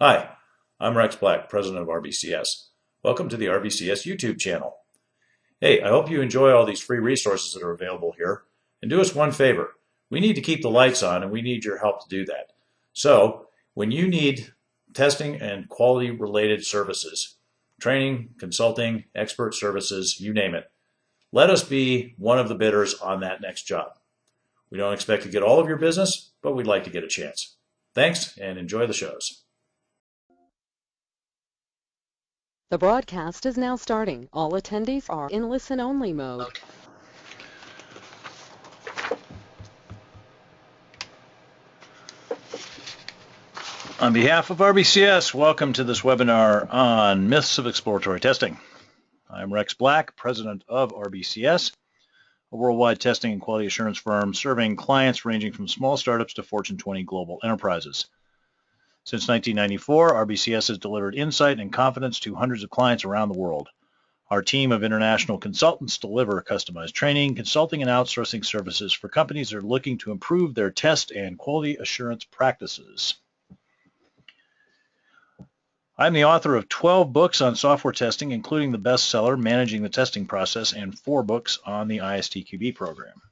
Hi, I'm Rex Black, President of RBCS. Welcome to the RBCS YouTube channel. Hey, I hope you enjoy all these free resources that are available here. And do us one favor. We need to keep the lights on and we need your help to do that. So, when you need testing and quality related services, training, consulting, expert services, you name it, let us be one of the bidders on that next job. We don't expect to get all of your business, but we'd like to get a chance. Thanks and enjoy the shows. The broadcast is now starting. All attendees are in listen-only mode. On behalf of RBCS, welcome to this webinar on myths of exploratory testing. I'm Rex Black, President of RBCS, a worldwide testing and quality assurance firm serving clients ranging from small startups to Fortune 20 global enterprises. Since 1994, RBCS has delivered insight and confidence to hundreds of clients around the world. Our team of international consultants deliver customized training, consulting, and outsourcing services for companies that are looking to improve their test and quality assurance practices. I'm the author of 12 books on software testing, including the bestseller Managing the Testing Process and 4 books on the ISTQB program.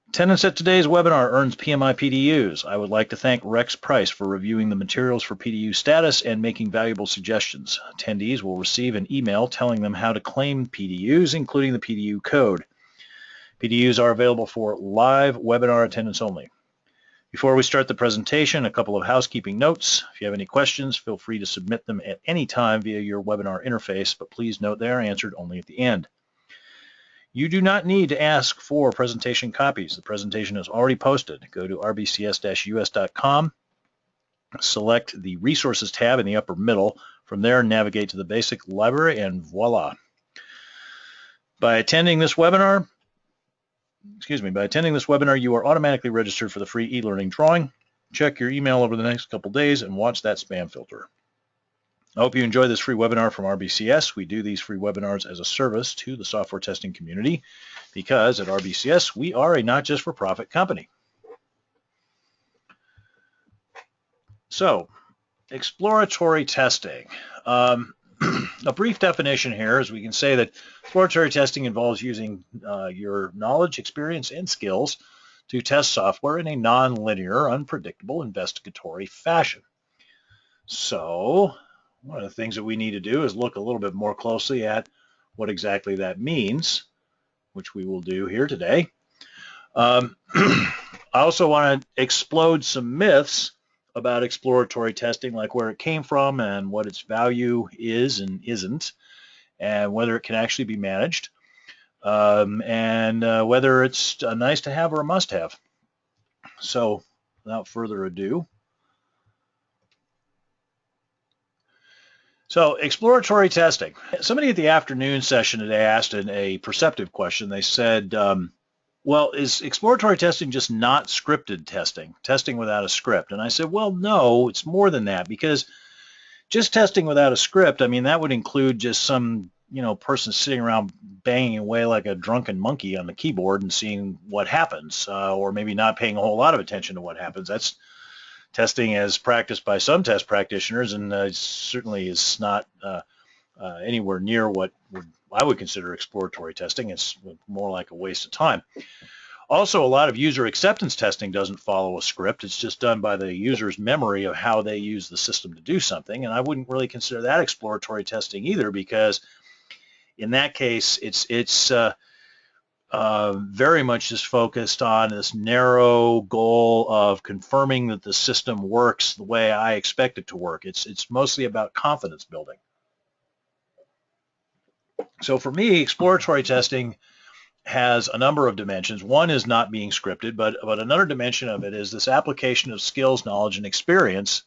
Attendance at today's webinar earns PMI PDUs. I would like to thank Rex Price for reviewing the materials for PDU status and making valuable suggestions. Attendees will receive an email telling them how to claim PDUs, including the PDU code. PDUs are available for live webinar attendance only. Before we start the presentation, a couple of housekeeping notes. If you have any questions, feel free to submit them at any time via your webinar interface, but please note they are answered only at the end. You do not need to ask for presentation copies. The presentation is already posted. Go to rbcs-us.com, select the Resources tab in the upper middle. From there, navigate to the Basic Library, and voila. By attending this webinar, you are automatically registered for the free e-learning drawing. Check your email over the next couple days and watch that spam filter. I hope you enjoy this free webinar from RBCS. We do these free webinars as a service to the software testing community because at RBCS, we are a not just for profit company. So, exploratory testing. A brief definition here is we can say that exploratory testing involves using your knowledge, experience, and skills to test software in a non-linear, unpredictable, investigatory fashion. So, one of the things that we need to do is look a little bit more closely at what exactly that means, which we will do here today. I also want to explode some myths about exploratory testing, like where it came from and what its value is and isn't, and whether it can actually be managed, and whether it's a nice to have or a must have. So without further ado, so exploratory testing. Somebody at the afternoon session today asked a perceptive question. They said, well, is exploratory testing just not scripted testing, testing without a script? And I said, well, no, it's more than that, because just testing without a script, I mean, that would include just some, person sitting around banging away like a drunken monkey on the keyboard and seeing what happens, or maybe not paying a whole lot of attention to what happens. That's testing as practiced by some test practitioners, and certainly is not anywhere near what I would consider exploratory testing. It's more like a waste of time. Also, a lot of user acceptance testing doesn't follow a script. It's just done by the user's memory of how they use the system to do something, and I wouldn't really consider that exploratory testing either, because in that case, it's very much just focused on this narrow goal of confirming that the system works the way I expect it to work. It's mostly about confidence building. So for me, exploratory testing has a number of dimensions. One is not being scripted, but another dimension of it is this application of skills, knowledge, and experience.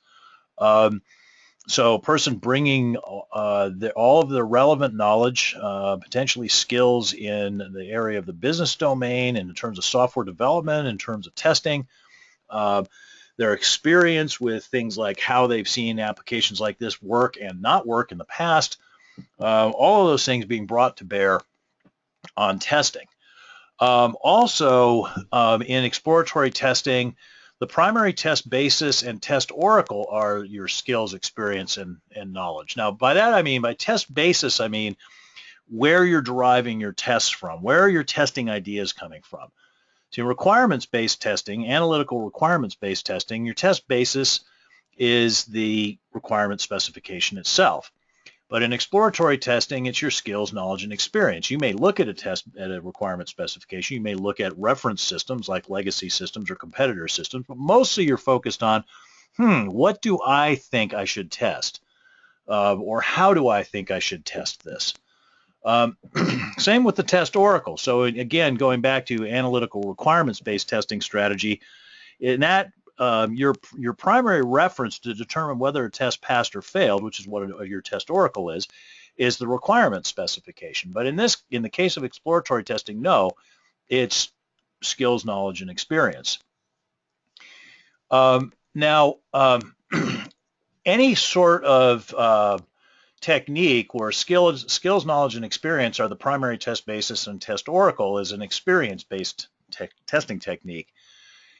So a person bringing all of the relevant knowledge, potentially skills in the area of the business domain, and in terms of software development, in terms of testing, their experience with things like how they've seen applications like this work and not work in the past, all of those things being brought to bear on testing. Also, in exploratory testing, the primary test basis and test oracle are your skills, experience, and knowledge. Now, by that I mean, by test basis, I mean where you're deriving your tests from, where are your testing ideas coming from. So in requirements-based testing, analytical requirements-based testing, your test basis is the requirement specification itself. But in exploratory testing, it's your skills, knowledge, and experience. You may look at a requirement specification. You may look at reference systems like legacy systems or competitor systems, but mostly you're focused on, what do I think I should test? Or how do I think I should test this? Same with the test oracle. So again, going back to analytical requirements-based testing strategy, in that your primary reference to determine whether a test passed or failed, which is what your test oracle is the requirement specification. But in the case of exploratory testing, no, it's skills, knowledge, and experience. Now, any sort of technique where skills, knowledge, and experience are the primary test basis and test oracle is an experience-based testing technique.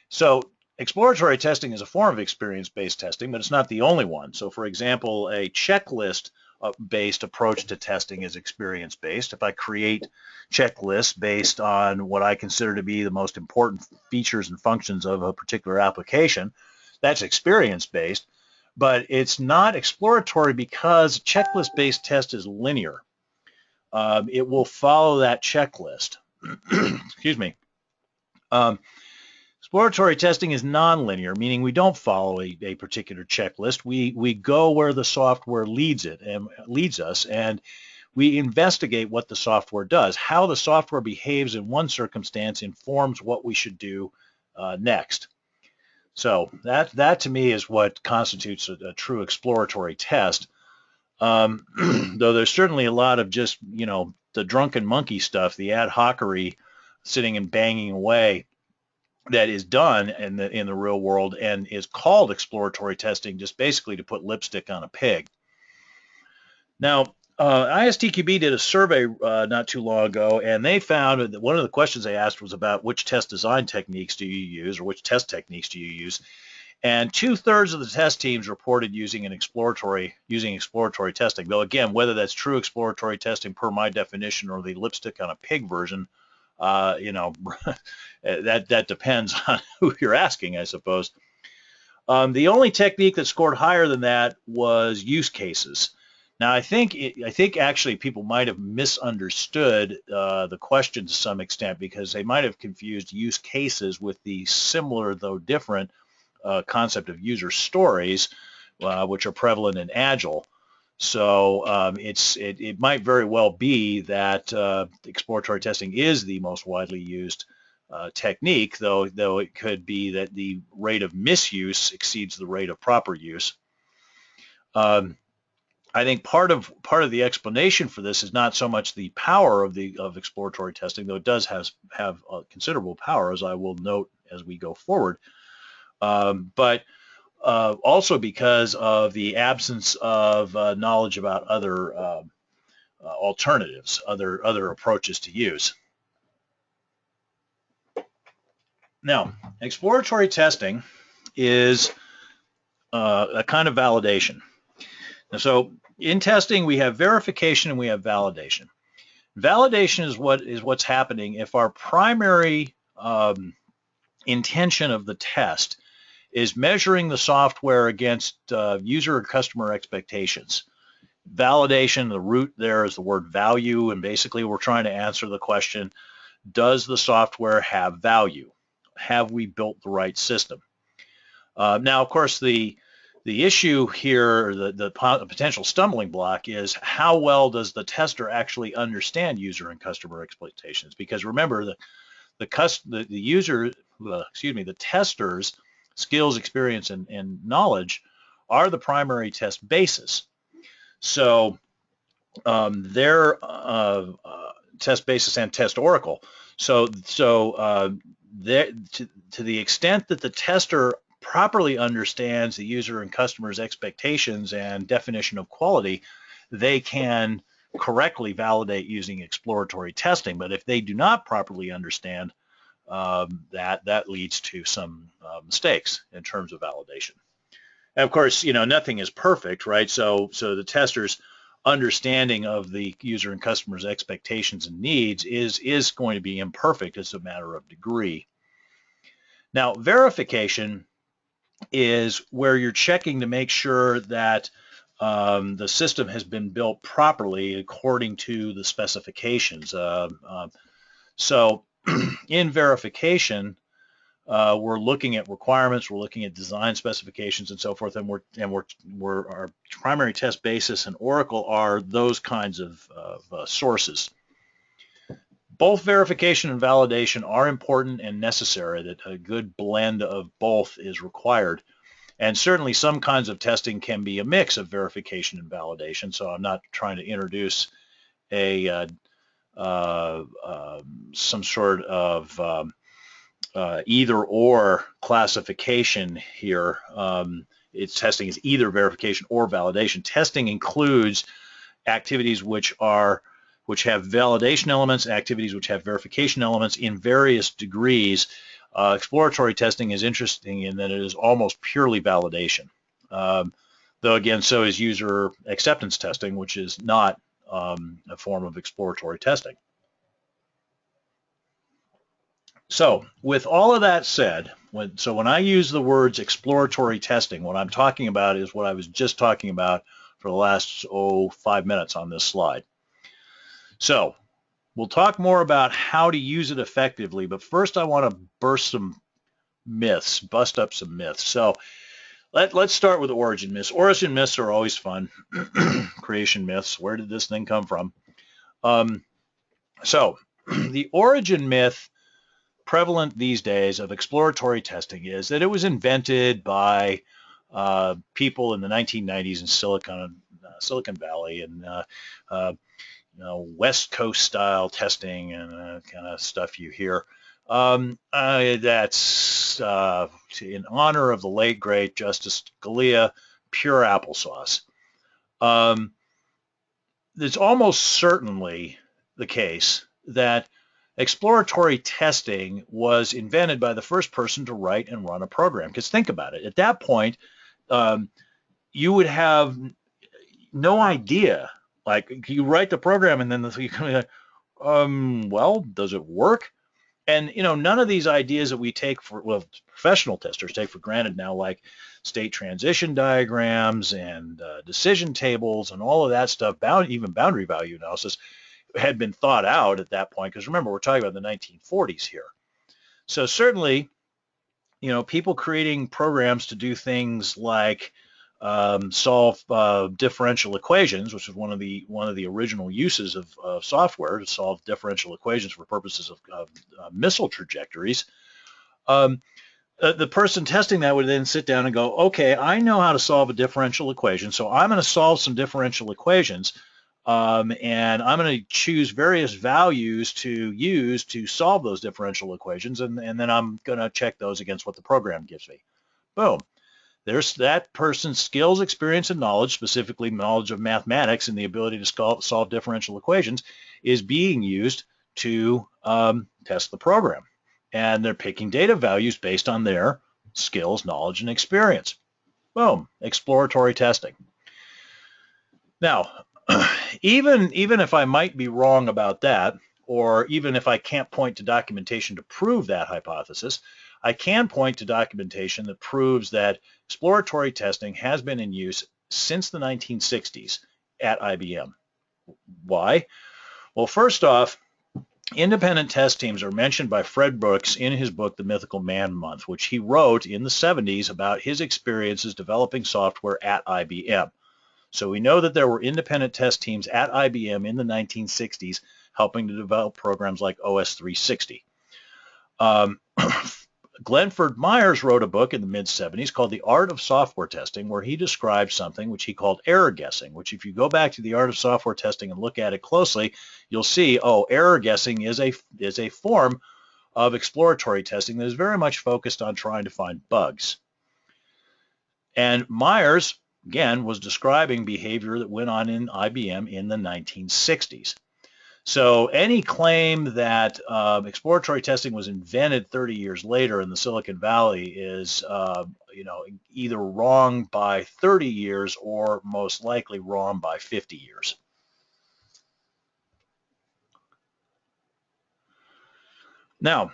So exploratory testing is a form of experience-based testing, but it's not the only one. So for example, a checklist-based approach to testing is experience-based. If I create checklists based on what I consider to be the most important features and functions of a particular application, that's experience-based. But it's not exploratory because checklist-based test is linear. It will follow that checklist. Excuse me. Exploratory testing is nonlinear, meaning we don't follow a particular checklist. We go where the software leads us, and we investigate what the software does. How the software behaves in one circumstance informs what we should do next. So that to me is what constitutes a true exploratory test. Though there's certainly a lot of just, the drunken monkey stuff, the ad hocery, sitting and banging away that is done in the real world and is called exploratory testing, just basically to put lipstick on a pig. Now, ISTQB did a survey not too long ago, and they found that one of the questions they asked was about which test design techniques do you use, or which test techniques do you use, and 2/3 of the test teams reported using exploratory testing. Though again, whether that's true exploratory testing per my definition or the lipstick on a pig version, that depends on who you're asking, I suppose. The only technique that scored higher than that was use cases. Now, I think actually people might have misunderstood the question to some extent because they might have confused use cases with the similar though different concept of user stories, which are prevalent in Agile. So it might very well be that exploratory testing is the most widely used technique, though it could be that the rate of misuse exceeds the rate of proper use. I think part of the explanation for this is not so much the power of exploratory testing, though it does have considerable power, as I will note as we go forward, but also because of the absence of knowledge about other alternatives, other approaches to use. Now, exploratory testing is a kind of validation. And so in testing, we have verification and we have validation. Validation is what's happening if our primary intention of the test is measuring the software against user or customer expectations. Validation, the root there is the word value, and basically we're trying to answer the question, does the software have value? Have we built the right system? Now, of course, the issue here, the potential stumbling block is how well does the tester actually understand user and customer expectations? Because remember, the tester's skills, experience, and knowledge are the primary test basis. So their test basis and test oracle. So to the extent that the tester properly understands the user and customer's expectations and definition of quality, they can correctly validate using exploratory testing. But if they do not properly understand that leads to some mistakes in terms of validation. And of course, nothing is perfect, right? So the tester's understanding of the user and customer's expectations and needs is going to be imperfect. It's a matter of degree. Now, verification is where you're checking to make sure that the system has been built properly according to the specifications. So in verification, we're looking at requirements, we're looking at design specifications and so forth, and our primary test basis and Oracle are those kinds of sources. Both verification and validation are important and necessary, that a good blend of both is required. And certainly some kinds of testing can be a mix of verification and validation, so I'm not trying to introduce some sort of either or classification here. Its testing is either verification or validation. Testing includes activities which have validation elements, activities which have verification elements in various degrees. Exploratory testing is interesting in that it is almost purely validation. Though again, so is user acceptance testing, which is not a form of exploratory testing. So with all of that said, when I use the words exploratory testing, what I'm talking about is what I was just talking about for the last 5 minutes on this slide. So we'll talk more about how to use it effectively, but first I want to bust up some myths. So let's start with origin myths. Origin myths are always fun. Creation myths, where did this thing come from? So the origin myth prevalent these days of exploratory testing is that it was invented by people in the 1990s in Silicon Valley and West Coast style testing and kind of stuff you hear. That's in honor of the late great Justice Scalia, pure applesauce. It's almost certainly the case that exploratory testing was invented by the first person to write and run a program. Because think about it, at that point, you would have no idea. Like you write the program and then you come in, well, does it work? And none of these ideas that we take professional testers take for granted now, like state transition diagrams and decision tables and all of that stuff, even boundary value analysis, had been thought out at that point, because remember, we're talking about the 1940s here. So certainly, people creating programs to do things like solve differential equations, which is one of the original uses of software, to solve differential equations for purposes of missile trajectories. The person testing that would then sit down and go, okay, I know how to solve a differential equation, so I'm going to solve some differential equations. And I'm going to choose various values to use to solve those differential equations, and then I'm going to check those against what the program gives me. Boom. There's that person's skills, experience, and knowledge, specifically knowledge of mathematics and the ability to solve differential equations, is being used to test the program. And they're picking data values based on their skills, knowledge, and experience. Boom. Exploratory testing. Now, even if I might be wrong about that, or even if I can't point to documentation to prove that hypothesis, I can point to documentation that proves that exploratory testing has been in use since the 1960s at IBM. Why? Well, first off, independent test teams are mentioned by Fred Brooks in his book, The Mythical Man Month, which he wrote in the 70s about his experiences developing software at IBM. So we know that there were independent test teams at IBM in the 1960s helping to develop programs like OS 360. Glenford Myers wrote a book in the mid-70s called The Art of Software Testing, where he described something which he called error guessing, which if you go back to The Art of Software Testing and look at it closely, you'll see, error guessing is a form of exploratory testing that is very much focused on trying to find bugs. And Myers again, was describing behavior that went on in IBM in the 1960s. So any claim that exploratory testing was invented 30 years later in the Silicon Valley is, either wrong by 30 years or most likely wrong by 50 years. Now,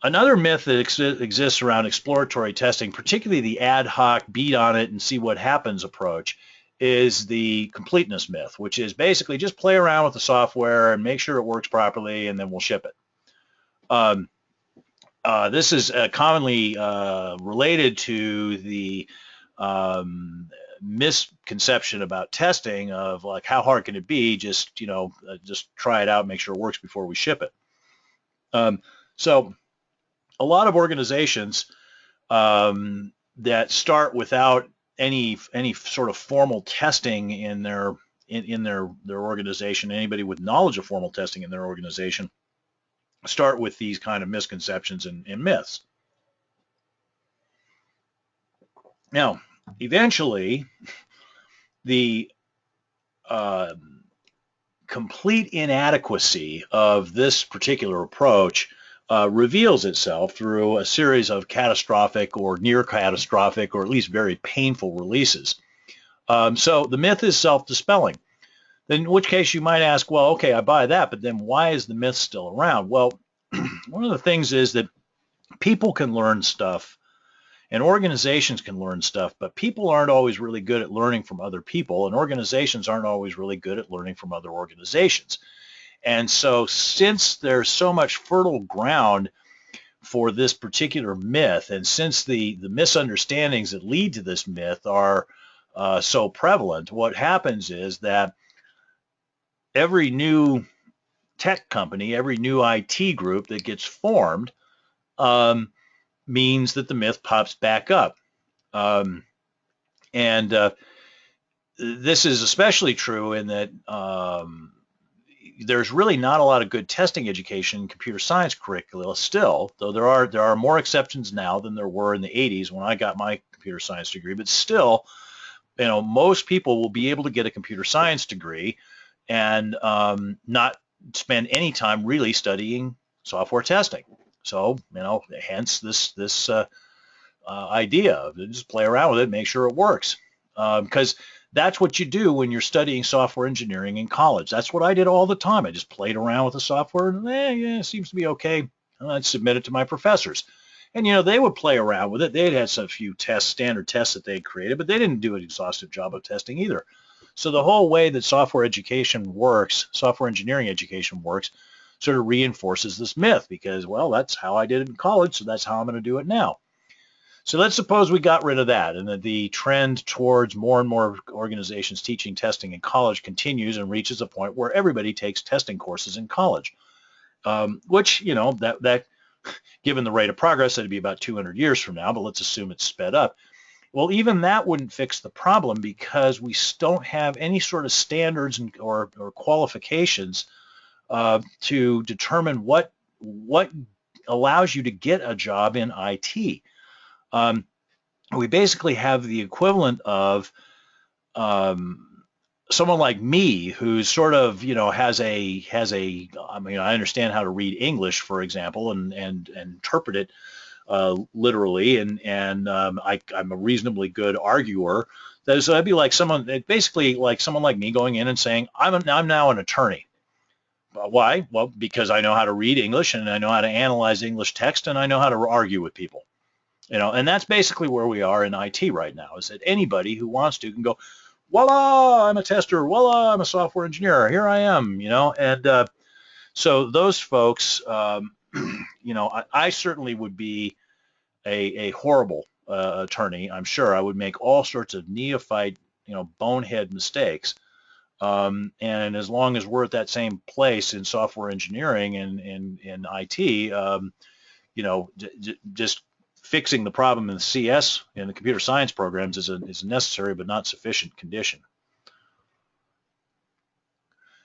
another myth that exists around exploratory testing, particularly the ad hoc beat on it and see what happens approach, is the completeness myth, which is basically just play around with the software and make sure it works properly, and then we'll ship it. This is commonly related to the misconception about testing of like, how hard can it be? Just try it out, make sure it works before we ship it. So a lot of organizations that start without any sort of formal testing in their organization, anybody with knowledge of formal testing in their organization, start with these kind of misconceptions and myths. Now, eventually, the complete inadequacy of this particular approach reveals itself through a series of catastrophic or near catastrophic or at least very painful releases. So the myth is self-dispelling. Then in which case you might ask, well, okay, I buy that, but then why is the myth still around? Well, one of the things is that people can learn stuff and organizations can learn stuff, but people aren't always really good at learning from other people, and organizations aren't always really good at learning from other organizations. And so since there's so much fertile ground for this particular myth, and since the misunderstandings that lead to this myth are so prevalent, what happens is that every new tech company, every new IT group that gets formed means that the myth pops back up. This is especially true in that there's really not a lot of good testing education in computer science curricula still, though there are more exceptions now than there were in the 80s when I got my computer science degree. But still, most people will be able to get a computer science degree and not spend any time really studying software testing. So, hence this idea of just play around with it, make sure it works, because that's what you do when you're studying software engineering in college. That's what I did all the time. I just played around with the software and it seems to be okay. I'd submit it to my professors. And, they would play around with it. They'd had some few standard tests that they'd created, but they didn't do an exhaustive job of testing either. So the whole way that software education works, software engineering education works, sort of reinforces this myth because, well, that's how I did it in college, so that's how I'm going to do it now. So let's suppose we got rid of that and that the trend towards more and more organizations teaching testing in college continues and reaches a point where everybody takes testing courses in college, which, that given the rate of progress, that'd be about 200 years from now, but let's assume it's sped up. Well, even that wouldn't fix the problem because we don't have any sort of standards or qualifications to determine what allows you to get a job in IT. We basically have the equivalent of someone like me who's sort of, has a, I understand how to read English, for example, and interpret it literally, and I'm a reasonably good arguer. So that'd be like basically like someone like me going in and saying, I'm now an attorney. Why? Well, because I know how to read English and I know how to analyze English text and I know how to argue with people. And that's basically where we are in IT right now, is that anybody who wants to can go, voila, I'm a tester, voila, I'm a software engineer, here I am, and so those folks, I certainly would be a horrible attorney. I'm sure I would make all sorts of neophyte, bonehead mistakes. And as long as we're at that same place in software engineering and in IT, just fixing the problem in the CS and the computer science programs is a necessary but not sufficient condition.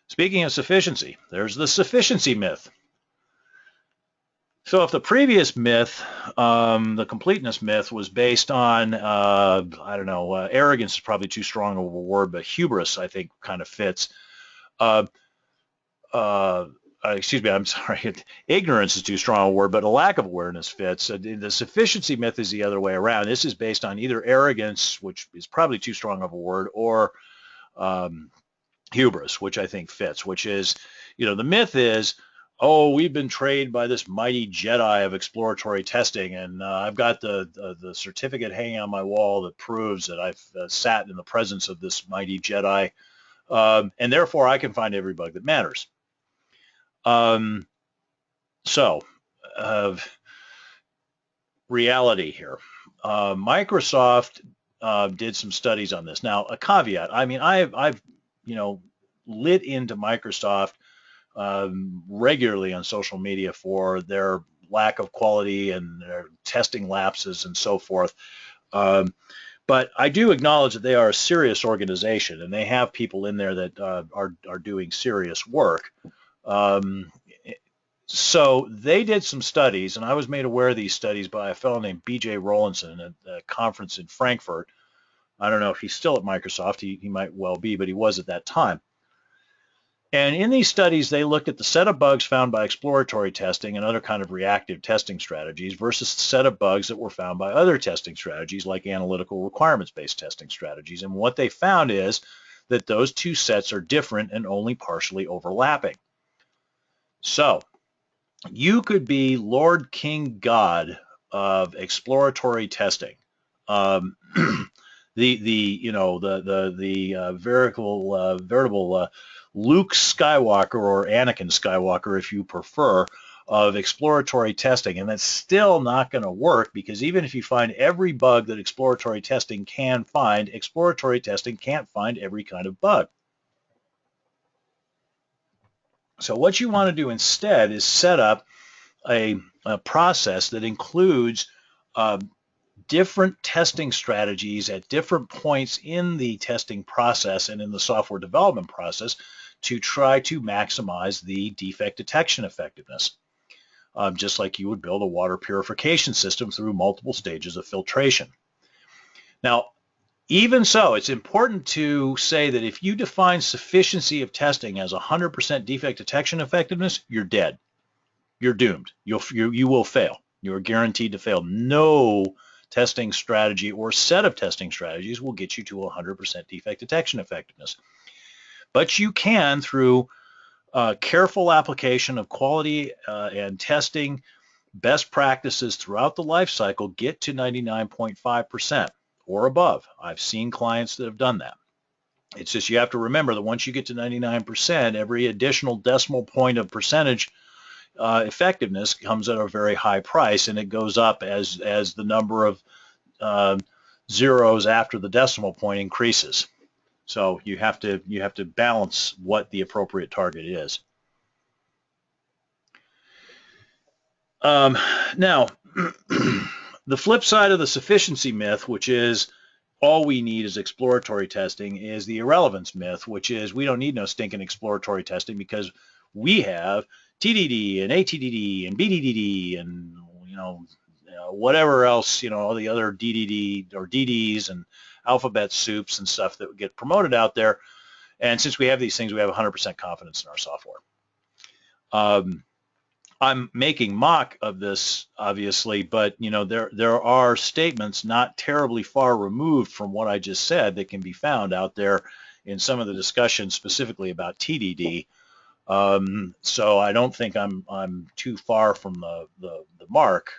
Speaking of sufficiency, there's the sufficiency myth. So if the previous myth, the completeness myth, was based on, I don't know, arrogance is probably too strong of a word, but hubris, I think, kind of fits. Uh, excuse me, I'm sorry, ignorance is too strong a word, but a lack of awareness fits. The sufficiency myth is the other way around. This is based on either arrogance, which is probably too strong of a word, or hubris, which I think fits, which is, the myth is, oh, we've been trained by this mighty Jedi of exploratory testing, and I've got the certificate hanging on my wall that proves that I've sat in the presence of this mighty Jedi, and therefore I can find every bug that matters. So, reality here. Microsoft did some studies on this. Now, a caveat. I mean, I've lit into Microsoft regularly on social media for their lack of quality and their testing lapses and so forth. But I do acknowledge that they are a serious organization, and they have people in there that are doing serious work. So they did some studies, and I was made aware of these studies by a fellow named B.J. Rowlandson at a conference in Frankfurt. I don't know if he's still at Microsoft. He might well be, but he was at that time. And in these studies, they looked at the set of bugs found by exploratory testing and other kind of reactive testing strategies versus the set of bugs that were found by other testing strategies like analytical requirements-based testing strategies. And what they found is that those two sets are different and only partially overlapping. So you could be Lord King God of exploratory testing. The veritable Luke Skywalker, or Anakin Skywalker if you prefer, of exploratory testing, and that's still not going to work, because even if you find every bug that exploratory testing can find, exploratory testing can't find every kind of bug. So what you want to do instead is set up a process that includes different testing strategies at different points in the testing process and in the software development process to try to maximize the defect detection effectiveness, just like you would build a water purification system through multiple stages of filtration. Now, even so, it's important to say that if you define sufficiency of testing as 100% defect detection effectiveness, you're dead. You're doomed. You will fail. You're guaranteed to fail. No testing strategy or set of testing strategies will get you to 100% defect detection effectiveness. But you can, through careful application of quality and testing best practices throughout the life cycle, get to 99.5% or above. I've seen clients that have done that. It's just you have to remember that once you get to 99%, every additional decimal point of percentage effectiveness comes at a very high price, and it goes up as the number of zeros after the decimal point increases. So you have to balance what the appropriate target is. Now, the flip side of the sufficiency myth, which is all we need is exploratory testing, is the irrelevance myth, which is we don't need no stinking exploratory testing because we have TDD and ATDD and BDDD and whatever else, all the other DDD or DDs and alphabet soups and stuff that get promoted out there. And since we have these things, we have 100% confidence in our software. I'm making mock of this, obviously, but there are statements not terribly far removed from what I just said that can be found out there in some of the discussions specifically about TDD. So I don't think I'm too far from the mark.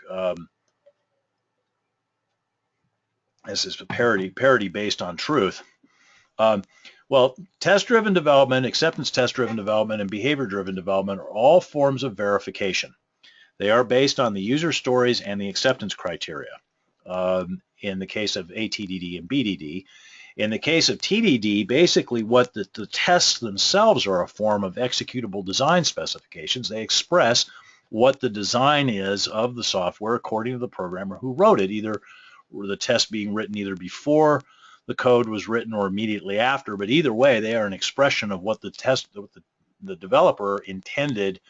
This is a parody based on truth. Well, test-driven development, acceptance test-driven development, and behavior-driven development are all forms of verification. They are based on the user stories and the acceptance criteria. In the case of ATDD and BDD. In the case of TDD, basically what the tests themselves are a form of executable design specifications. They express what the design is of the software according to the programmer who wrote it, either the test being written either before the code was written or immediately after, but either way, they are an expression of what the developer intended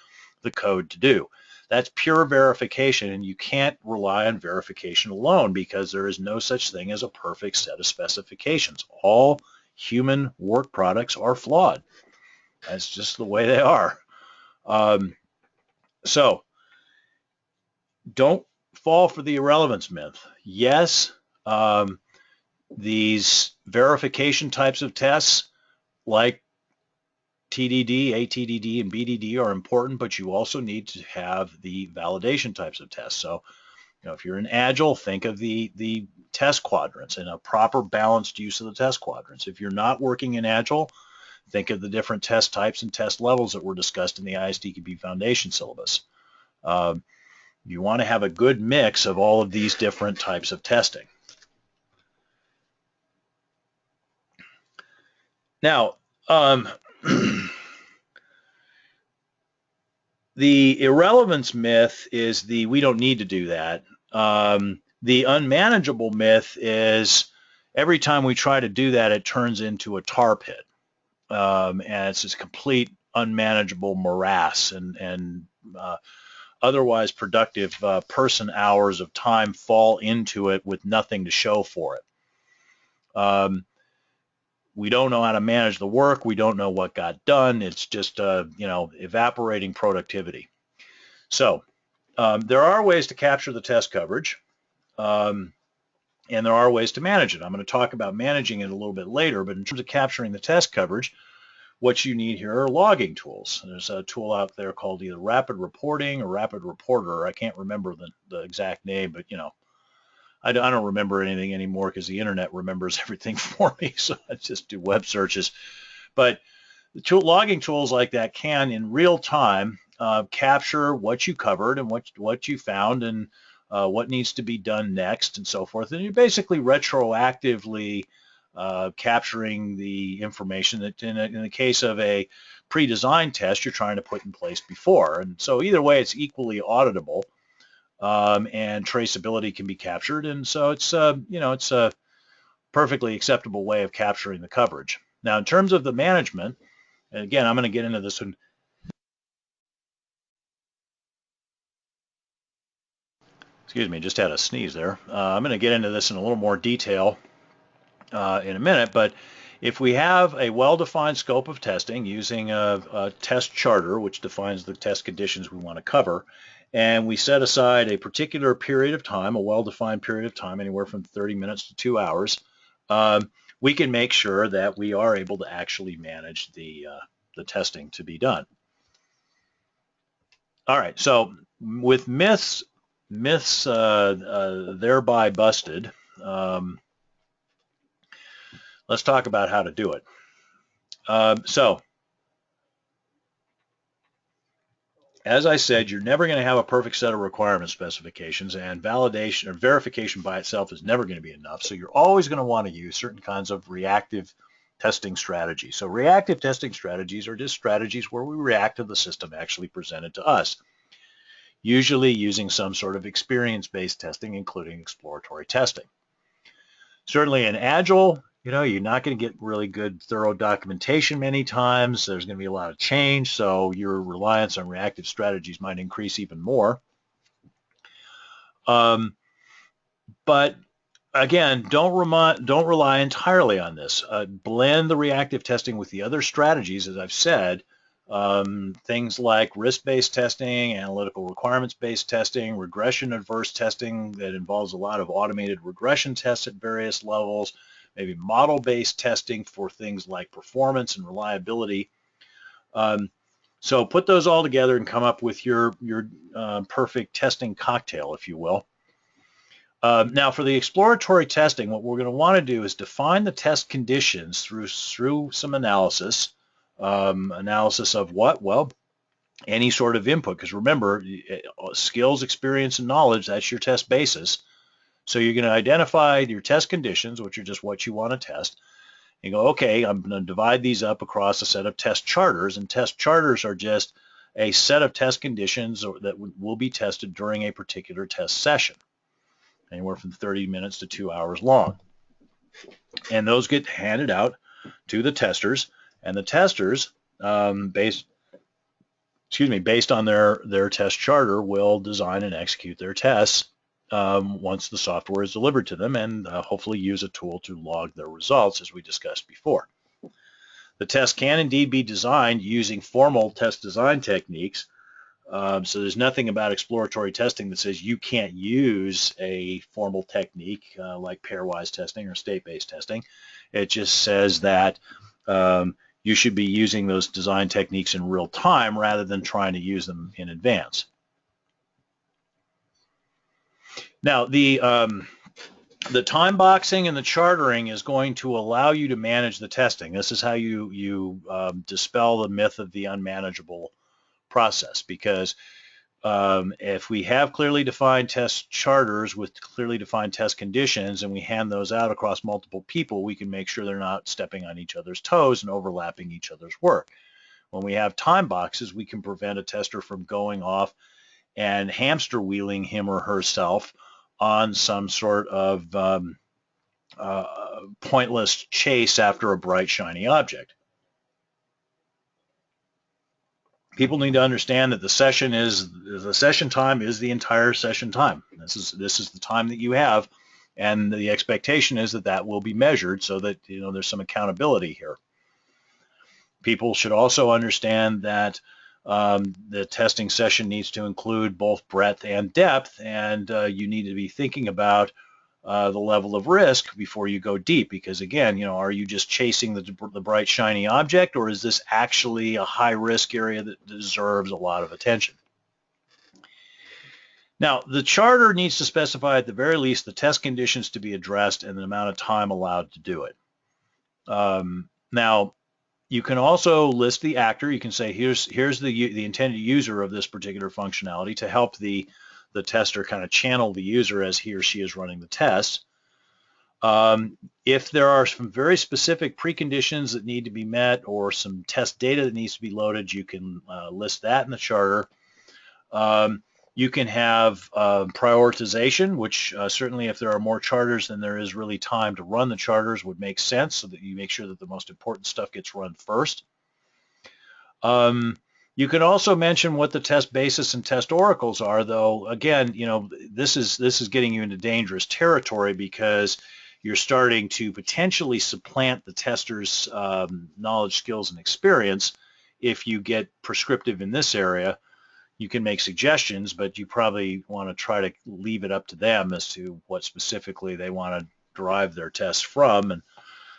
the code to do. That's pure verification, and you can't rely on verification alone because there is no such thing as a perfect set of specifications. All human work products are flawed. That's just the way they are. So don't fall for the irrelevance myth. Yes, these verification types of tests like TDD, ATDD, and BDD are important, but you also need to have the validation types of tests. So, if you're in Agile, think of the test quadrants and a proper balanced use of the test quadrants. If you're not working in Agile, think of the different test types and test levels that were discussed in the ISTQB Foundation syllabus. You want to have a good mix of all of these different types of testing. Now, the irrelevance myth is we don't need to do that. The unmanageable myth is every time we try to do that, it turns into a tar pit. And it's this complete unmanageable morass, and otherwise productive person hours of time fall into it with nothing to show for it. We don't know how to manage the work. We don't know what got done. It's just, evaporating productivity. So there are ways to capture the test coverage, and there are ways to manage it. I'm going to talk about managing it a little bit later, but in terms of capturing the test coverage, what you need here are logging tools. There's a tool out there called either Rapid Reporting or Rapid Reporter. I can't remember the exact name, but I don't remember anything anymore because the internet remembers everything for me, so I just do web searches. But the logging tools like that can, in real time, capture what you covered and what you found and what needs to be done next and so forth. And you're basically retroactively capturing the information that in the case of a pre-designed test you're trying to put in place before. And so either way, it's equally auditable, and traceability can be captured. And so it's it's a perfectly acceptable way of capturing the coverage. Now, in terms of the management, and again, I'm going to get into this one. Excuse me, just had a sneeze there. I'm going to get into this in a little more detail in a minute, but if we have a well-defined scope of testing using a test charter, which defines the test conditions we want to cover, and we set aside a particular period of time, a well-defined period of time, anywhere from 30 minutes to 2 hours, we can make sure that we are able to actually manage the testing to be done. All right, so with myths thereby busted, let's talk about how to do it. So, as I said, you're never going to have a perfect set of requirement specifications, and validation or verification by itself is never going to be enough. So you're always going to want to use certain kinds of reactive testing strategies. So reactive testing strategies are just strategies where we react to the system actually presented to us, usually using some sort of experience-based testing, including exploratory testing. Certainly in Agile, you're not going to get really good, thorough documentation many times. There's going to be a lot of change, so your reliance on reactive strategies might increase even more. But again, don't rely entirely on this. Blend the reactive testing with the other strategies, as I've said. Things like risk-based testing, analytical requirements-based testing, regression-adverse testing that involves a lot of automated regression tests at various levels, maybe model-based testing for things like performance and reliability. So put those all together and come up with your perfect testing cocktail, if you will. Now, for the exploratory testing, what we're going to want to do is define the test conditions through some analysis. Analysis of what? Well, any sort of input, because remember, skills, experience, and knowledge, that's your test basis. So you're going to identify your test conditions, which are just what you want to test. You go, okay, I'm going to divide these up across a set of test charters, and test charters are just a set of test conditions that will be tested during a particular test session, anywhere from 30 minutes to 2 hours long. And those get handed out to the testers, and the testers, based based on their test charter, will design and execute their tests once the software is delivered to them, and hopefully use a tool to log their results, as we discussed before. The test can indeed be designed using formal test design techniques. So there's nothing about exploratory testing that says you can't use a formal technique like pairwise testing or state-based testing. It just says that you should be using those design techniques in real time rather than trying to use them in advance. Now, the time boxing and the chartering is going to allow you to manage the testing. This is how you dispel the myth of the unmanageable process, because if we have clearly defined test charters with clearly defined test conditions and we hand those out across multiple people, we can make sure they're not stepping on each other's toes and overlapping each other's work. When we have time boxes, we can prevent a tester from going off and hamster wheeling him or herself on some sort of pointless chase after a bright, shiny object. People need to understand that the session time is the entire session time. This is the time that you have, and the expectation is that will be measured so that there's some accountability here. People should also understand that the testing session needs to include both breadth and depth, and you need to be thinking about the level of risk before you go deep, because again, are you just chasing the bright shiny object, or is this actually a high risk area that deserves a lot of attention? Now, the charter needs to specify at the very least the test conditions to be addressed and the amount of time allowed to do it. Now, you can also list the actor. You can say here's the intended user of this particular functionality to help the tester kind of channel the user as he or she is running the test. If there are some very specific preconditions that need to be met or some test data that needs to be loaded, you can list that in the charter. You can have prioritization, which certainly if there are more charters than there is really time to run the charters would make sense, so that you make sure that the most important stuff gets run first. You can also mention what the test basis and test oracles are, though again, this is getting you into dangerous territory, because you're starting to potentially supplant the tester's knowledge, skills, and experience. If you get prescriptive in this area, you can make suggestions, but you probably want to try to leave it up to them as to what specifically they want to derive their tests from and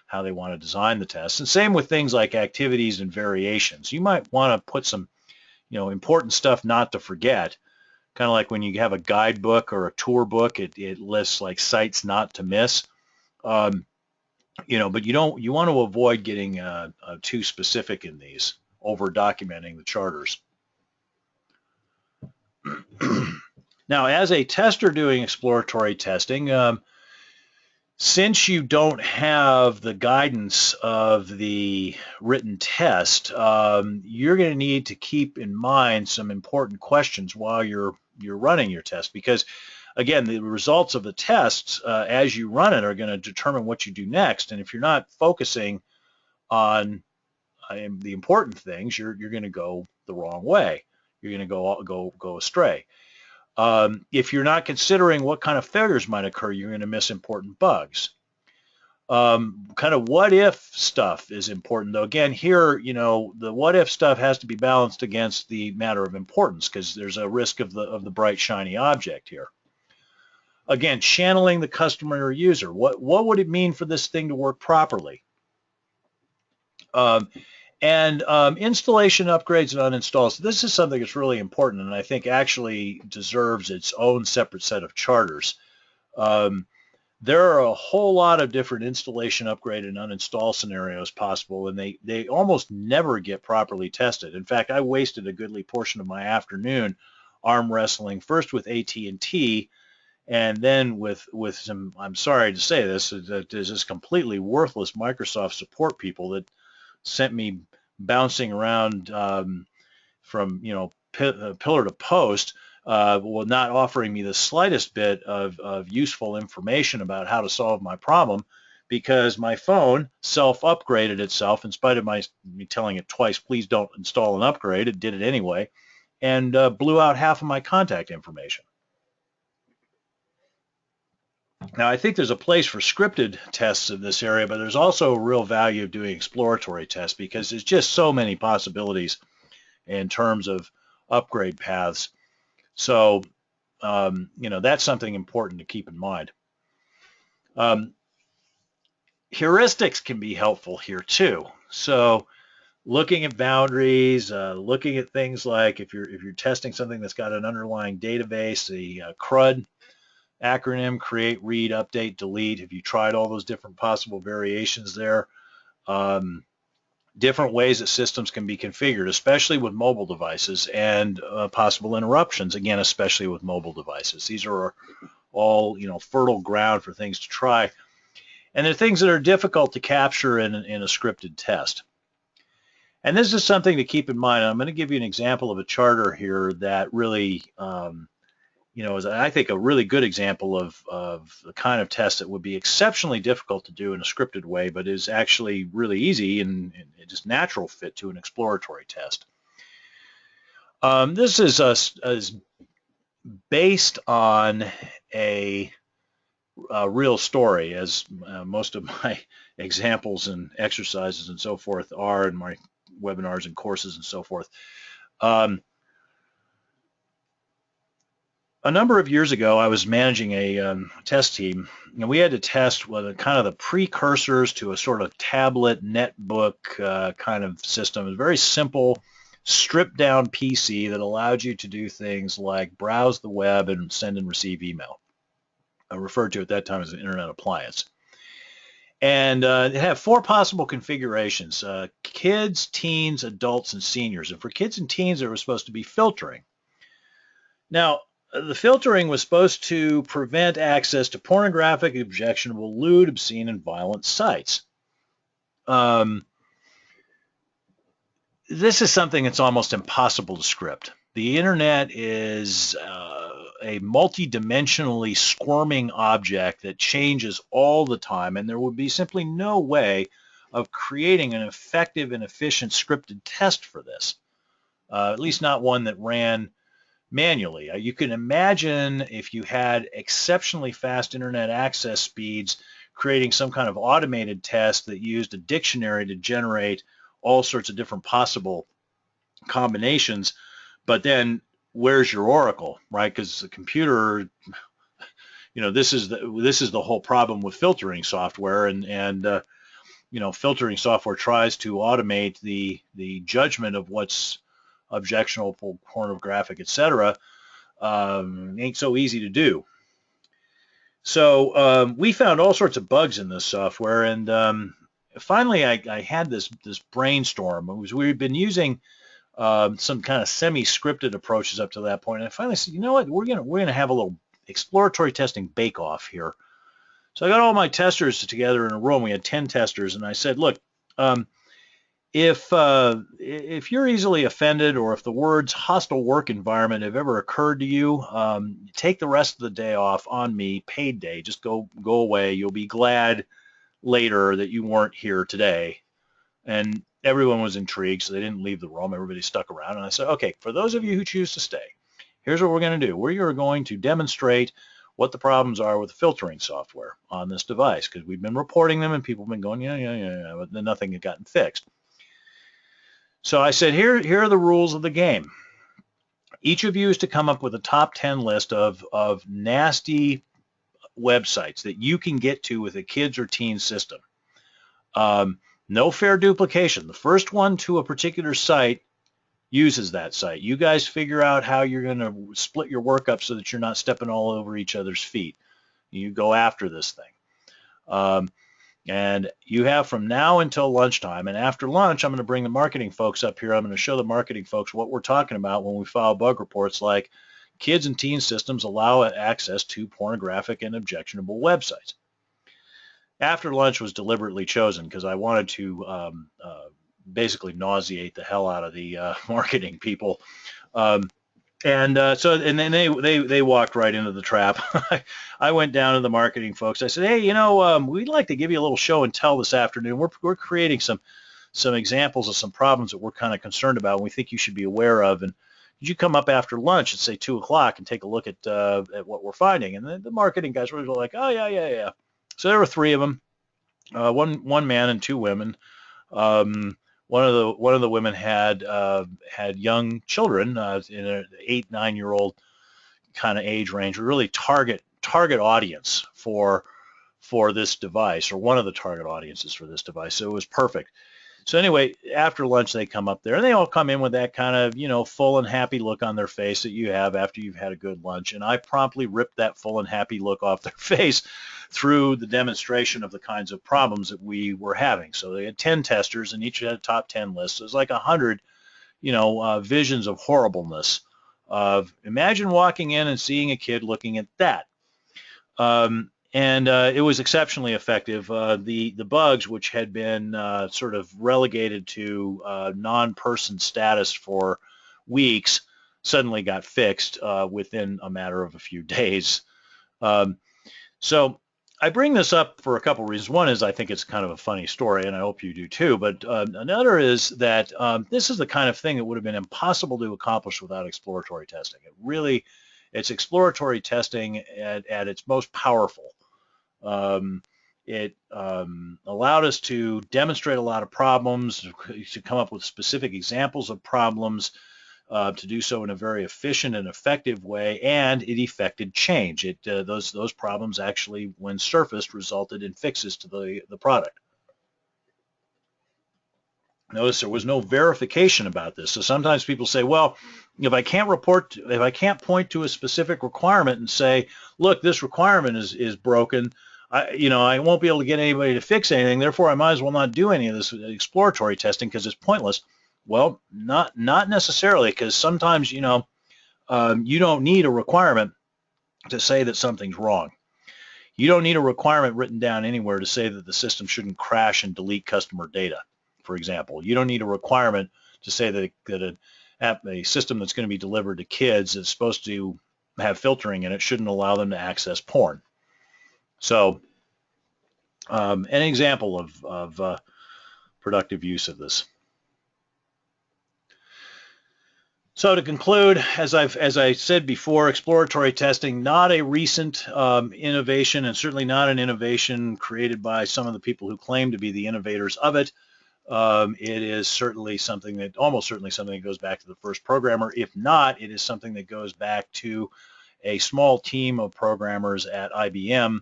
how they want to design the tests. And same with things like activities and variations. You might want to put some, important stuff not to forget. Kind of like when you have a guidebook or a tour book, it lists like sites not to miss. But you want to avoid getting too specific in these, over documenting the charters. Now, as a tester doing exploratory testing, since you don't have the guidance of the written test, you're going to need to keep in mind some important questions while you're running your test, because again, the results of the tests as you run it are going to determine what you do next. And if you're not focusing on the important things, you're going to go the wrong way. You're going to go astray. If you're not considering what kind of failures might occur, you're going to miss important bugs. Kind of what if stuff is important, though. Again, here, the what if stuff has to be balanced against the matter of importance, because there's a risk of the bright shiny object here. Again, channeling the customer or user. What would it mean for this thing to work properly? And installation upgrades and uninstalls. This is something that's really important, and I think actually deserves its own separate set of charters. There are a whole lot of different installation upgrade and uninstall scenarios possible, and they almost never get properly tested. In fact, I wasted a goodly portion of my afternoon arm wrestling, first with AT&T, and then with some, I'm sorry to say this, that there's this completely worthless Microsoft support people that sent me bouncing around from pillar to post, while not offering me the slightest bit of useful information about how to solve my problem, because my phone self-upgraded itself in spite of me telling it twice, please don't install an upgrade. It did it anyway, and blew out half of my contact information. Now, I think there's a place for scripted tests in this area, but there's also a real value of doing exploratory tests because there's just so many possibilities in terms of upgrade paths. So, that's something important to keep in mind. Heuristics can be helpful here too. So, looking at boundaries, looking at things like if you're testing something that's got an underlying database, the CRUD acronym, create, read, update, delete. Have you tried all those different possible variations there? Different ways that systems can be configured, especially with mobile devices, and possible interruptions, again, especially with mobile devices. These are all, fertile ground for things to try. And they're things that are difficult to capture in a scripted test. And this is something to keep in mind. I'm going to give you an example of a charter here that really is, I think, a really good example of the kind of test that would be exceptionally difficult to do in a scripted way, but is actually really easy and just natural fit to an exploratory test. This is based on a real story, as most of my examples and exercises and so forth are in my webinars and courses and so forth. A number of years ago, I was managing a test team, and we had to test kind of the precursors to a sort of tablet netbook kind of system. It was a very simple, stripped-down PC that allowed you to do things like browse the web and send and receive email. I referred to at that time as an internet appliance. And it had 4 possible configurations: kids, teens, adults, and seniors. And for kids and teens, there was supposed to be filtering. Now, the filtering was supposed to prevent access to pornographic, objectionable, lewd, obscene, and violent sites. This is something that's almost impossible to script. The internet is a multi-dimensionally squirming object that changes all the time, and there would be simply no way of creating an effective and efficient scripted test for this, at least not one that ran manually. You can imagine if you had exceptionally fast internet access speeds, creating some kind of automated test that used a dictionary to generate all sorts of different possible combinations, but then where's your oracle, right? Because the computer, this is the whole problem with filtering software, and filtering software tries to automate the judgment of what's objectionable, pornographic, etc. Ain't so easy to do. So we found all sorts of bugs in this software, and finally I had this brainstorm. We've been using some kind of semi-scripted approaches up to that point, and I finally said, you know what, we're gonna have a little exploratory testing bake-off here. So I got all my testers together in a room. We had 10 testers, and I said, look, if you're easily offended, or if the words hostile work environment have ever occurred to you, take the rest of the day off on me, paid day. Just go away. You'll be glad later that you weren't here today. And everyone was intrigued, so they didn't leave the room. Everybody stuck around. And I said, okay, for those of you who choose to stay, here's what we're going to do. We are going to demonstrate what the problems are with the filtering software on this device, because we've been reporting them and people have been going, yeah, but then nothing had gotten fixed. So I said, here are the rules of the game. Each of you is to come up with a top 10 list of nasty websites that you can get to with a kids or teen system. No fair duplication. The first one to a particular site uses that site. You guys figure out how you're going to split your work up so that you're not stepping all over each other's feet. You go after this thing. And you have from now until lunchtime. And after lunch, I'm going to bring the marketing folks up here. I'm going to show the marketing folks what we're talking about when we file bug reports like kids and teen systems allow access to pornographic and objectionable websites. After lunch was deliberately chosen because I wanted to basically nauseate the hell out of the marketing people. And and then they walked right into the trap. I went down to the marketing folks. I said, hey, we'd like to give you a little show and tell this afternoon. We're creating some examples of some problems that we're kind of concerned about and we think you should be aware of. And could you come up after lunch at say 2 o'clock and take a look at what we're finding? And the marketing guys were like, oh yeah. So there were 3 of them, one man and 2 women. One of the women had young children in an 8-9-year-old kind of age range, really target audience for this device, or one of the target audiences for this device. So it was perfect. So anyway, after lunch they come up there and they all come in with that kind of full and happy look on their face that you have after you've had a good lunch, and I promptly ripped that full and happy look off their face through the demonstration of the kinds of problems that we were having. So they had 10 testers and each had a top 10 list. So it was like 100 visions of horribleness. Imagine walking in and seeing a kid looking at that. And it was exceptionally effective. The bugs, which had been sort of relegated to non-person status for weeks, suddenly got fixed within a matter of a few days. So I bring this up for a couple reasons. One is I think it's kind of a funny story, and I hope you do too. But another is that this is the kind of thing that would have been impossible to accomplish without exploratory testing. It's exploratory testing at its most powerful. It allowed us to demonstrate a lot of problems, to come up with specific examples of problems, to do so in a very efficient and effective way, and it effected change. Those problems actually, when surfaced, resulted in fixes to the product. Notice there was no verification about this. So sometimes people say, well, if I can't point to a specific requirement and say, look, this requirement is broken, I won't be able to get anybody to fix anything, therefore I might as well not do any of this exploratory testing because it's pointless. Well, not necessarily, because sometimes, you don't need a requirement to say that something's wrong. You don't need a requirement written down anywhere to say that the system shouldn't crash and delete customer data, for example. You don't need a requirement to say that a system that's going to be delivered to kids is supposed to have filtering in it shouldn't allow them to access porn. So an example of productive use of this. So to conclude, as I said before, exploratory testing, not a recent innovation, and certainly not an innovation created by some of the people who claim to be the innovators of it. It is certainly almost certainly something that goes back to the first programmer. If not, it is something that goes back to a small team of programmers at IBM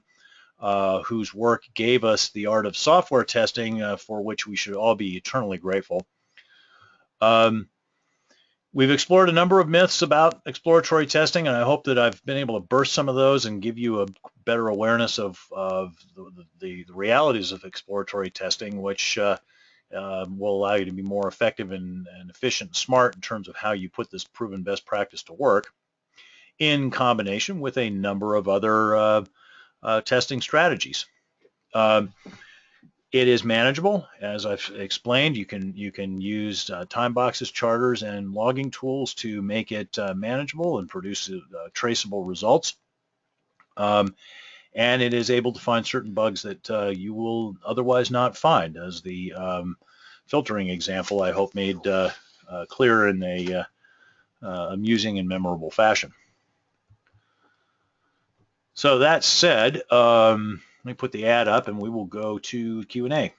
whose work gave us the art of software testing, for which we should all be eternally grateful. We've explored a number of myths about exploratory testing, and I hope that I've been able to burst some of those and give you a better awareness of the realities of exploratory testing, which will allow you to be more effective and efficient and smart in terms of how you put this proven best practice to work, in combination with a number of other testing strategies. It is manageable, as I've explained. You can use Timebox's charters and logging tools to make it manageable and produce traceable results. And it is able to find certain bugs that you will otherwise not find, as the filtering example I hope made clear in a amusing and memorable fashion. So that said, let me put the ad up and we will go to Q&A.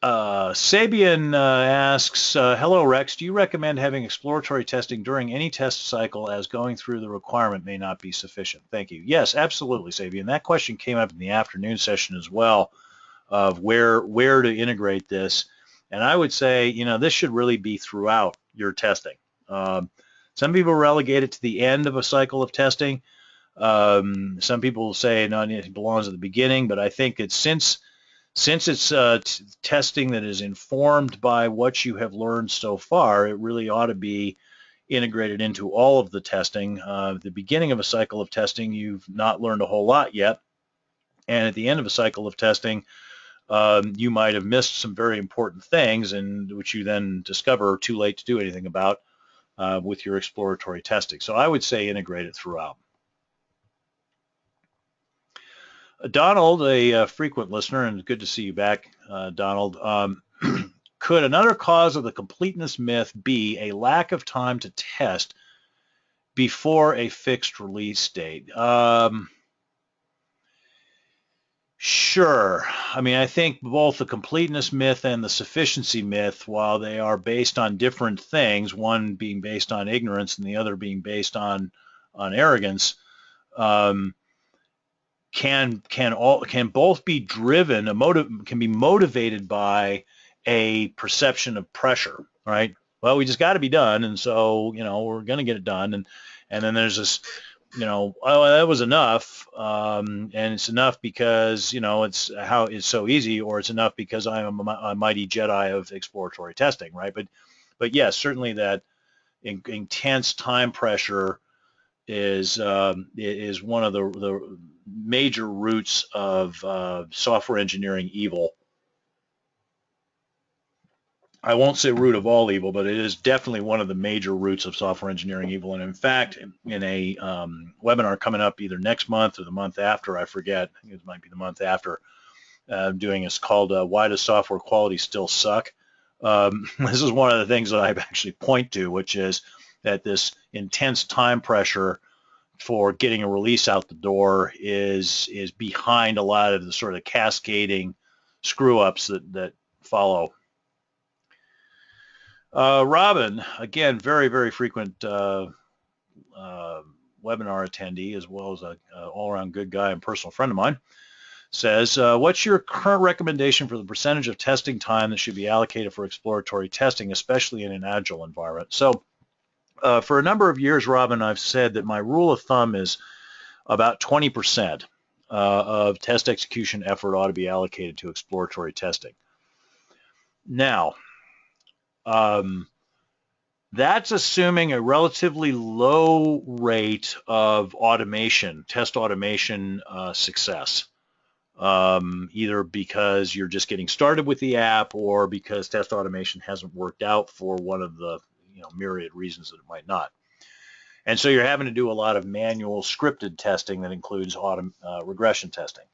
Sabian asks, hello Rex, do you recommend having exploratory testing during any test cycle, as going through the requirement may not be sufficient? Thank you. Yes, absolutely, Sabian. That question came up in the afternoon session as well, of where to integrate this. And I would say, this should really be throughout your testing. Some people relegate it to the end of a cycle of testing. Some people say no, it belongs at the beginning, but I think that since it's testing that is informed by what you have learned so far, it really ought to be integrated into all of the testing. At the beginning of a cycle of testing, you've not learned a whole lot yet, and at the end of a cycle of testing, you might have missed some very important things, and which you then discover too late to do anything about with your exploratory testing. So I would say integrate it throughout. Donald, a frequent listener, and good to see you back, Donald. Could another cause of the completeness myth be a lack of time to test before a fixed release date? Sure. I mean, I think both the completeness myth and the sufficiency myth, while they are based on different things, one being based on ignorance and the other being based on arrogance, can both be driven, can be motivated by a perception of pressure, right? Well, we just got to be done, and so we're going to get it done, and then there's this, oh, that was enough, and it's enough because it's so easy, or it's enough because I am a mighty Jedi of exploratory testing, right? But yes, certainly that intense time pressure is one of the major roots of software engineering evil. I won't say root of all evil, but it is definitely one of the major roots of software engineering evil. And in fact, in a webinar coming up either next month or the month after, I forget, I think it might be the month after, it's called Why Does Software Quality Still Suck? This is one of the things that I actually point to, which is that this intense time pressure for getting a release out the door is behind a lot of the sort of cascading screw-ups that follow. Robin, again, very, very frequent webinar attendee, as well as an all-around good guy and personal friend of mine, says, what's your current recommendation for the percentage of testing time that should be allocated for exploratory testing, especially in an agile environment? So for a number of years, Robin, I've said that my rule of thumb is about 20% of test execution effort ought to be allocated to exploratory testing. Now, that's assuming a relatively low rate of automation, test automation success, either because you're just getting started with the app or because test automation hasn't worked out for one of the myriad reasons that it might not. And so you're having to do a lot of manual scripted testing that includes regression testing.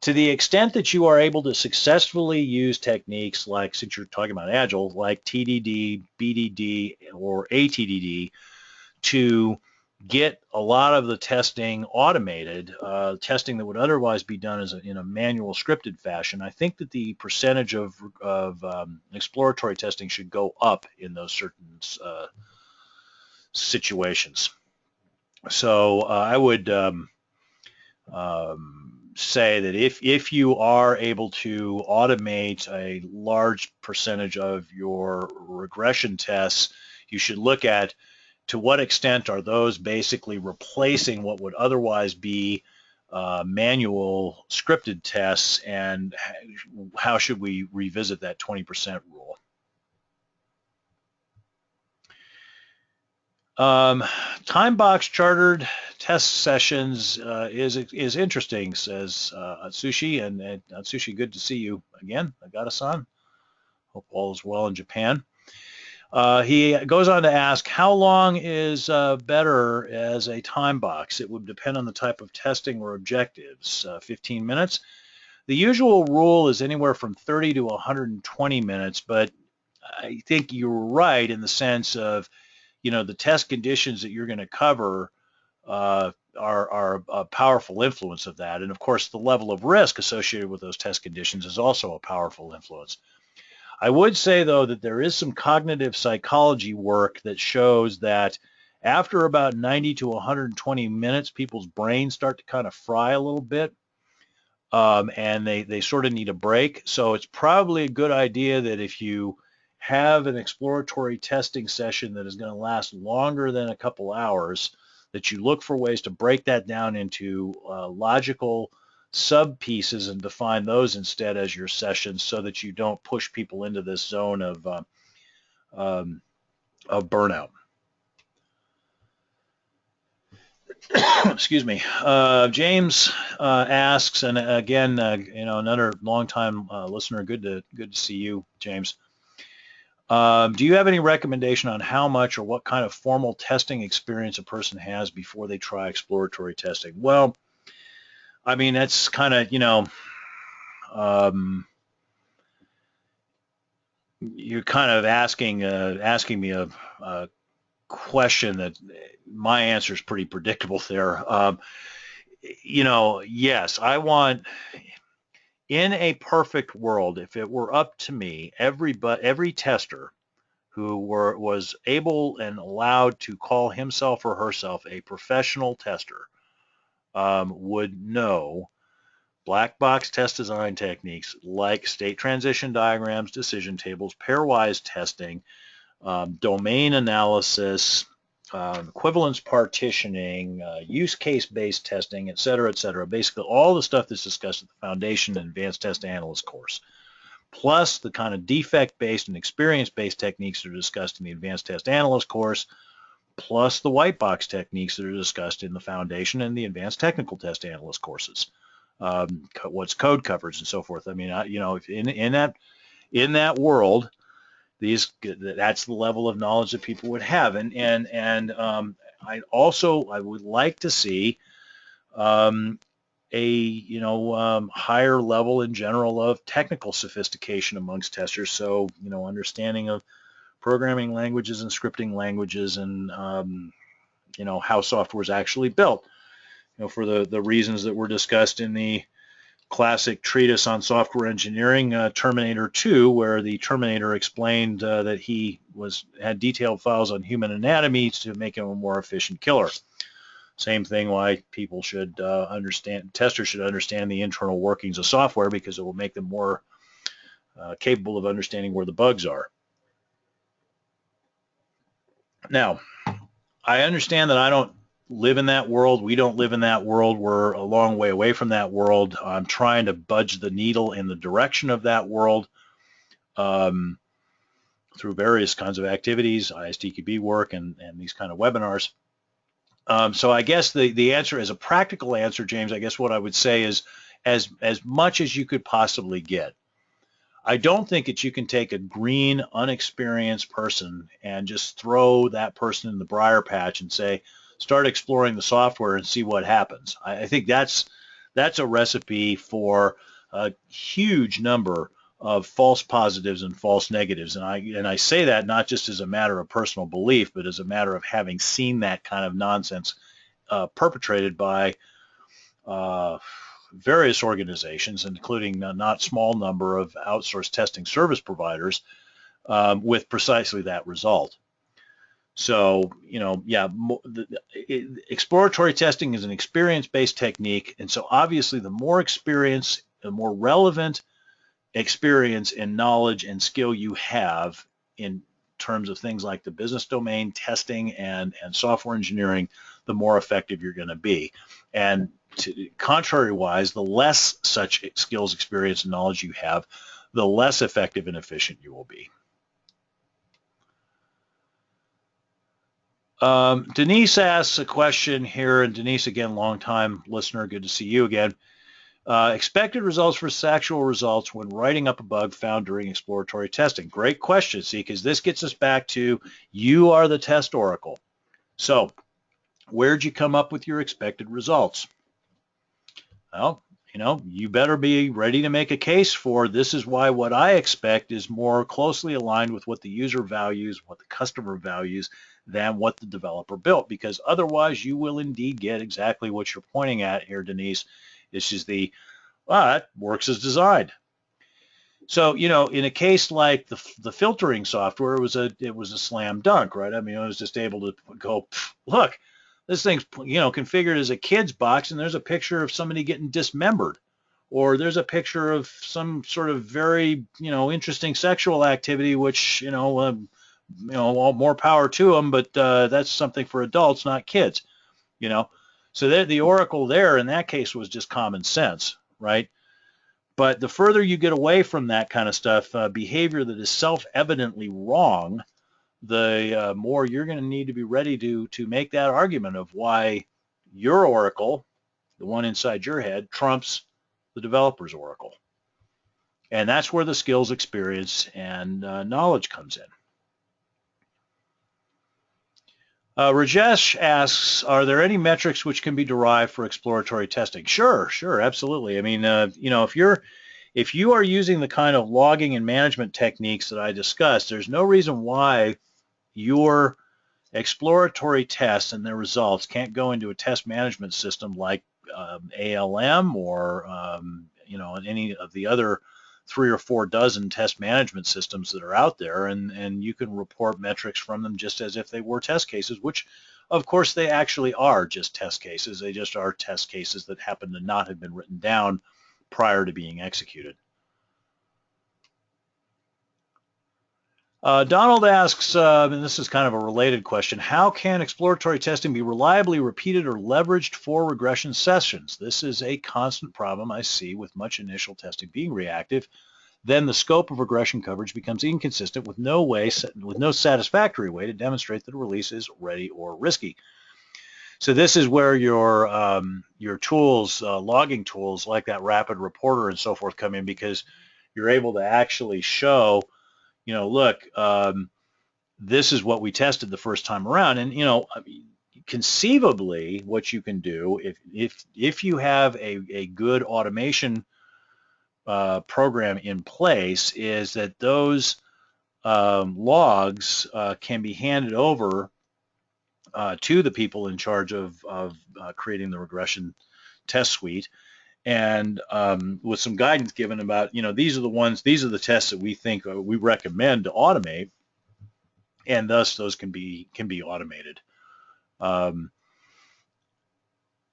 To the extent that you are able to successfully use techniques like, since you're talking about Agile, like TDD, BDD, or ATDD to get a lot of the testing automated, testing that would otherwise be done in a manual scripted fashion, I think that the percentage of exploratory testing should go up in those certain situations. So I would say that if you are able to automate a large percentage of your regression tests, you should look at to what extent are those basically replacing what would otherwise be manual scripted tests, and how should we revisit that 20% rule? Timebox chartered test sessions is interesting, says Atsushi, and Atsushi, good to see you again, Nagata-san. Hope all is well in Japan. He goes on to ask, how long is better as a time box? It would depend on the type of testing or objectives. 15 minutes. The usual rule is anywhere from 30 to 120 minutes, but I think you're right in the sense of the test conditions that you're going to cover are a powerful influence of that. And of course, the level of risk associated with those test conditions is also a powerful influence. I would say, though, that there is some cognitive psychology work that shows that after about 90 to 120 minutes, people's brains start to kind of fry a little bit, and they sort of need a break. So it's probably a good idea that if you have an exploratory testing session that is going to last longer than a couple hours, that you look for ways to break that down into logical sub pieces and define those instead as your sessions, so that you don't push people into this zone of burnout. Excuse me. James asks, and again, another longtime listener. Good to see you, James. Do you have any recommendation on how much or what kind of formal testing experience a person has before they try exploratory testing? Well, I mean, that's kind of, you're kind of asking me a question that my answer is pretty predictable there. Yes, I want, in a perfect world, if it were up to me, every tester who was able and allowed to call himself or herself a professional tester would know black box test design techniques like state transition diagrams, decision tables, pairwise testing, domain analysis, equivalence partitioning, use case-based testing, et cetera, basically all the stuff that's discussed at the Foundation and Advanced Test Analyst course, plus the kind of defect-based and experience-based techniques that are discussed in the Advanced Test Analyst course, plus the white box techniques that are discussed in the Foundation and the Advanced Technical Test Analyst courses. What's code coverage and so forth. I mean, if in that world, that's the level of knowledge that people would have, and I would like to see a higher level in general of technical sophistication amongst testers. So understanding of programming languages and scripting languages, and how software is actually built. For the reasons that were discussed in the classic treatise on software engineering, Terminator 2, where the Terminator explained that he had detailed files on human anatomy to make him a more efficient killer. Same thing why people should testers should understand the internal workings of software, because it will make them more capable of understanding where the bugs are. Now, I understand that I don't live in that world. We don't live in that world. We're a long way away from that world. I'm trying to budge the needle in the direction of that world through various kinds of activities, ISTQB work, and these kind of webinars. So I guess the answer, as a practical answer, James, I guess what I would say is as much as you could possibly get. I don't think that you can take a green, unexperienced person and just throw that person in the briar patch and say, start exploring the software and see what happens. I think that's a recipe for a huge number of false positives and false negatives. And I say that not just as a matter of personal belief, but as a matter of having seen that kind of nonsense perpetrated by various organizations, including a not small number of outsourced testing service providers, with precisely that result. So, exploratory testing is an experience-based technique, and so obviously the more experience, the more relevant experience and knowledge and skill you have in terms of things like the business domain, testing, and software engineering, the more effective you're going to be. And contrary-wise, the less such skills, experience, and knowledge you have, the less effective and efficient you will be. Denise asks a question here, and Denise, again, longtime listener, good to see you again. Expected results versus actual results when writing up a bug found during exploratory testing. Great question, see, because this gets us back to you are the test oracle. So where'd you come up with your expected results? Well, you better be ready to make a case for this is why what I expect is more closely aligned with what the user values, what the customer values, than what the developer built, because otherwise you will indeed get exactly what you're pointing at here, Denise. This is that works as designed. So, in a case like the filtering software, it was a slam dunk, right? I mean, I was just able to go, look, this thing's, configured as a kid's box, and there's a picture of somebody getting dismembered, or there's a picture of some sort of very, interesting sexual activity, which, more power to them, but that's something for adults, not kids, So the oracle there in that case was just common sense, right? But the further you get away from that kind of stuff, behavior that is self-evidently wrong, the more you're going to need to be ready to make that argument of why your oracle, the one inside your head, trumps the developer's oracle. And that's where the skills, experience, and knowledge comes in. Rajesh asks, are there any metrics which can be derived for exploratory testing? Sure, absolutely. I mean, if you are using the kind of logging and management techniques that I discussed, there's no reason why your exploratory tests and their results can't go into a test management system like ALM or any of the other 3 or 4 dozen test management systems that are out there, and you can report metrics from them just as if they were test cases, which of course they actually are just test cases. They just are test cases that happen to not have been written down prior to being executed. Donald asks, and this is kind of a related question, how can exploratory testing be reliably repeated or leveraged for regression sessions? This is a constant problem I see with much initial testing being reactive. Then the scope of regression coverage becomes inconsistent with no satisfactory way to demonstrate that a release is ready or risky. So this is where your tools, logging tools like that Rapid Reporter and so forth come in, because you're able to actually show, look, this is what we tested the first time around. And, conceivably what you can do if you have a good automation program in place is that those logs can be handed over to the people in charge of creating the regression test suite, and with some guidance given about, these are the tests that we think we recommend to automate, and thus those can be automated.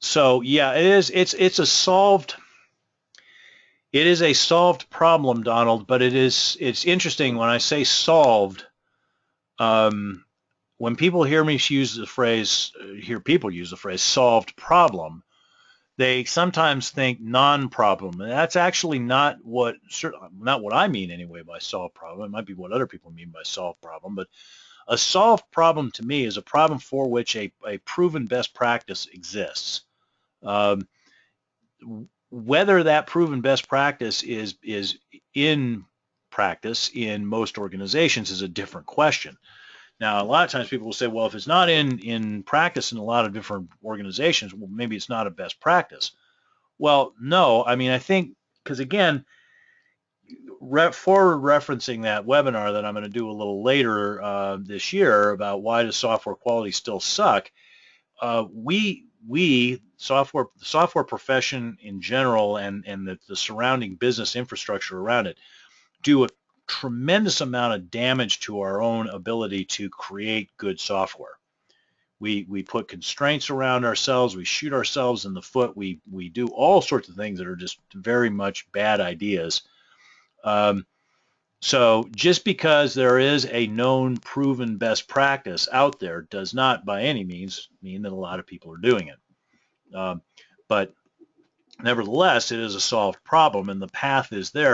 So yeah, it's a solved problem, Donald, but it's interesting when I say solved. When people hear people use the phrase solved problem, they sometimes think non-problem, and that's actually not what I mean anyway by solved problem. It might be what other people mean by solved problem, but a solved problem to me is a problem for which a proven best practice exists. Whether that proven best practice is in practice in most organizations is a different question. Now, a lot of times people will say, well, if it's not in practice in a lot of different organizations, well, maybe it's not a best practice. Well, no, I mean, I think, because again, forward referencing that webinar that I'm going to do a little later this year about why does software quality still suck, we the software profession in general and the surrounding business infrastructure around it do a tremendous amount of damage to our own ability to create good software. We put constraints around ourselves, we shoot ourselves in the foot, we do all sorts of things that are just very much bad ideas. So just because there is a known proven best practice out there does not by any means mean that a lot of people are doing it. But nevertheless, it is a solved problem, and the path is there